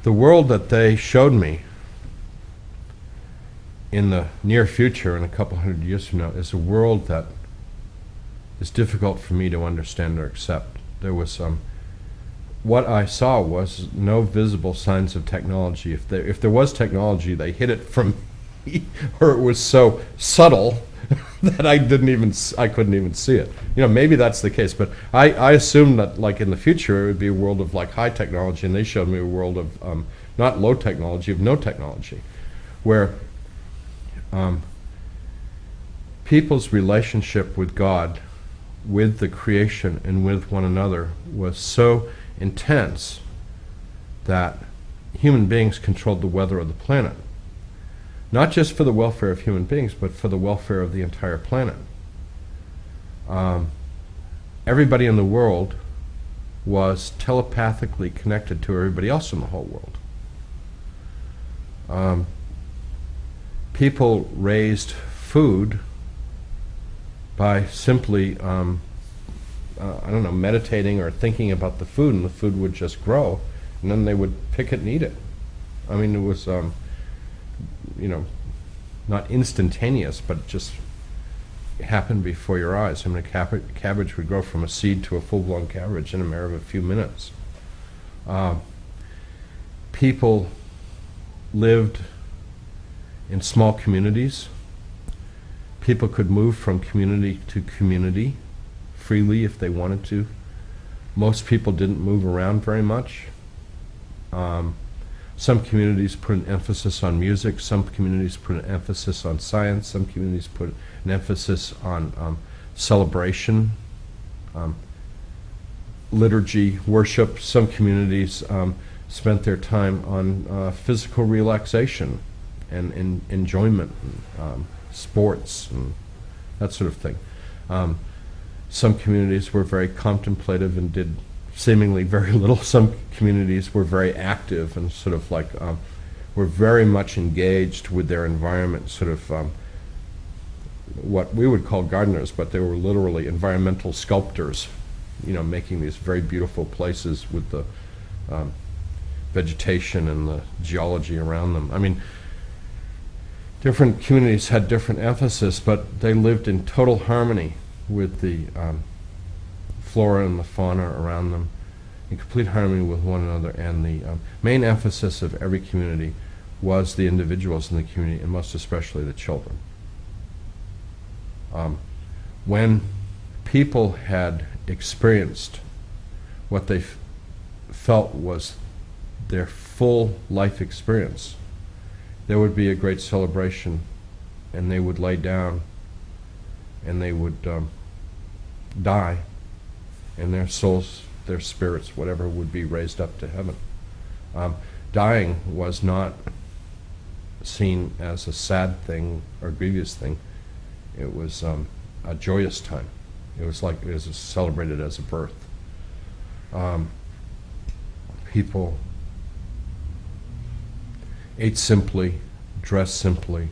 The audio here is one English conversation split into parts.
The world that they showed me in the near future, in a couple hundred years from now, is a world that is difficult for me to understand or accept. There was what I saw was no visible signs of technology. If there was technology, they hid it from me, or it was so subtle that I couldn't even see it. Maybe that's the case, but I assumed that, like, in the future, it would be a world of, like, high technology, and they showed me a world of not low technology, of no technology, where people's relationship with God, with the creation, and with one another was so intense that human beings controlled the weather of the planet. Not just for the welfare of human beings, but for the welfare of the entire planet. Everybody in the world was telepathically connected to everybody else in the whole world. People raised food by simply, meditating or thinking about the food, and the food would just grow, and then they would pick it and eat it. I mean, it was, not instantaneous, but it just happened before your eyes. I mean, a cabbage would grow from a seed to a full-blown cabbage in a matter of a few minutes. People lived in small communities. People could move from community to community freely if they wanted to. Most people didn't move around very much. Some communities put an emphasis on music, some communities put an emphasis on science, some communities put an emphasis on celebration, liturgy, worship. Some communities spent their time on physical relaxation and enjoyment, and sports, and that sort of thing. Some communities were very contemplative and did seemingly very little. Some communities were very active and sort of like were very much engaged with their environment, sort of what we would call gardeners, but they were literally environmental sculptors, making these very beautiful places with the vegetation and the geology around them. I mean, different communities had different emphasis, but they lived in total harmony with the flora and the fauna around them, in complete harmony with one another. And the main emphasis of every community was the individuals in the community, and most especially the children. When people had experienced what they felt was their full life experience, there would be a great celebration, and they would lay down, and they would die, and their souls, their spirits, whatever, would be raised up to heaven. Dying was not seen as a sad thing or grievous thing. It was a joyous time. It was celebrated as a birth. People ate simply, dressed simply.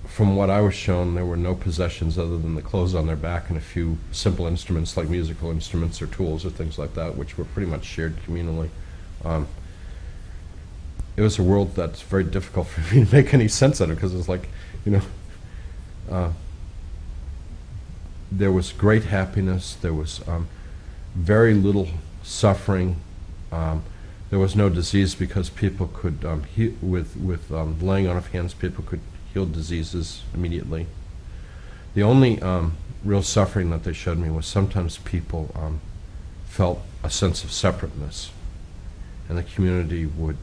From what I was shown, there were no possessions other than the clothes on their back and a few simple instruments like musical instruments or tools or things like that, which were pretty much shared communally. It was a world that's very difficult for me to make any sense of, because it's like, there was great happiness, there was very little suffering, there was no disease, because people could, with laying on of hands, people could heal diseases immediately. The only real suffering that they showed me was sometimes people felt a sense of separateness, and the community would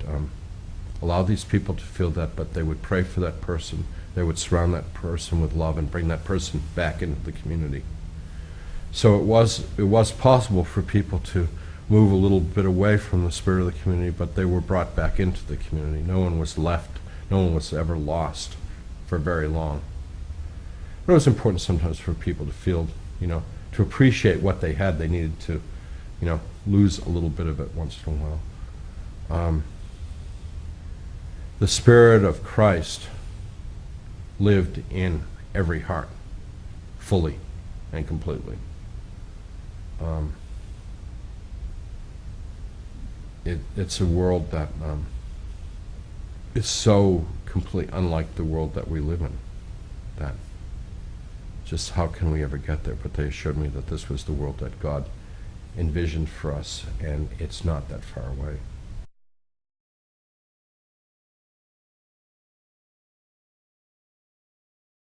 allow these people to feel that, but they would pray for that person. They would surround that person with love and bring that person back into the community. So it was possible for people to move a little bit away from the spirit of the community, but they were brought back into the community. No one was left. No one was ever lost for very long. But it was important sometimes for people to feel, to appreciate what they had. They needed to, lose a little bit of it once in a while. The Spirit of Christ lived in every heart, fully and completely. it's a world that is so complete, unlike the world that we live in, that just how can we ever get there? But they showed me that this was the world that God envisioned for us, and it's not that far away.